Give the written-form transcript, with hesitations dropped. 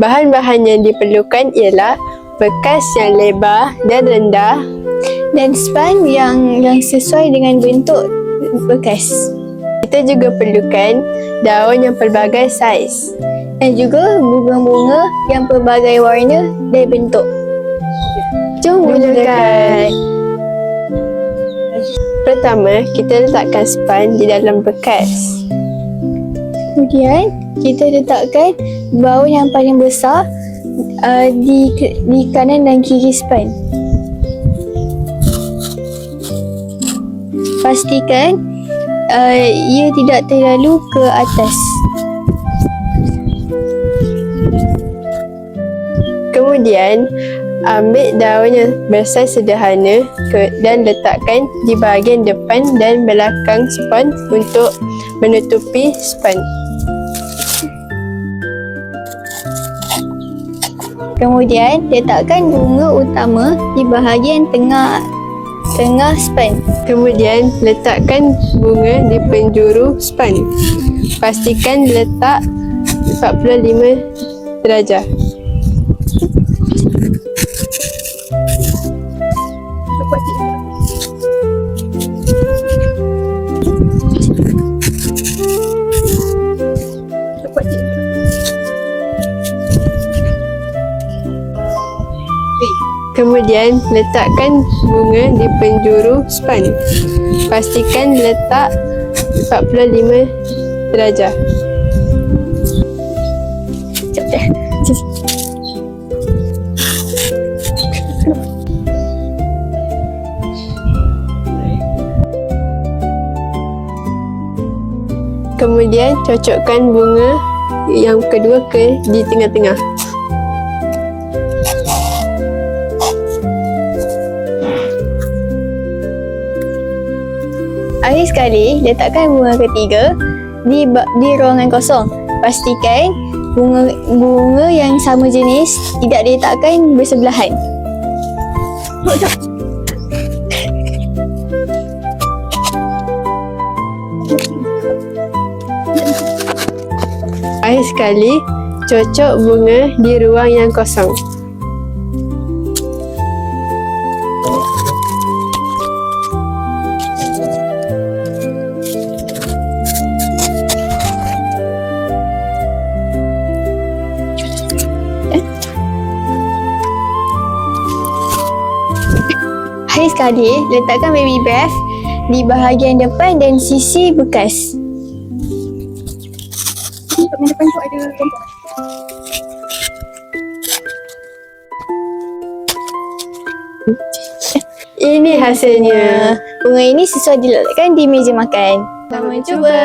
Bahan-bahan yang diperlukan ialah bekas yang lebar dan rendah dan span yang sesuai dengan bentuk bekas. Kita juga perlukan daun yang pelbagai saiz Dan juga bunga-bunga yang pelbagai warna dan bentuk. Jom mulakan. Pertama, kita letakkan span di dalam bekas. Kemudian kita letakkan baut yang paling besar di kanan dan kiri span. Pastikan ia tidak terlalu ke atas. Kemudian, ambil daun yang bersaiz sederhana dan letakkan di bahagian depan dan belakang span untuk menutupi span. Kemudian, letakkan bunga utama di bahagian tengah span. Kemudian, letakkan bunga di penjuru span. Pastikan letak 45 darjah. Kemudian, letakkan bunga di penjuru span. Pastikan letak 45 darjah. Kemudian, cocokkan bunga yang kedua di tengah-tengah. Akhir sekali, letakkan bunga ketiga di ruangan kosong. Pastikan bunga yang sama jenis tidak diletakkan bersebelahan. Akhir sekali, cocok bunga di ruang yang kosong. Akhir sekali, letakkan baby bath di bahagian depan dan sisi bekas. Depan tu ada kompor. Ini hasilnya. Bunga ini sesuai diletakkan di meja makan. Selamat cuba.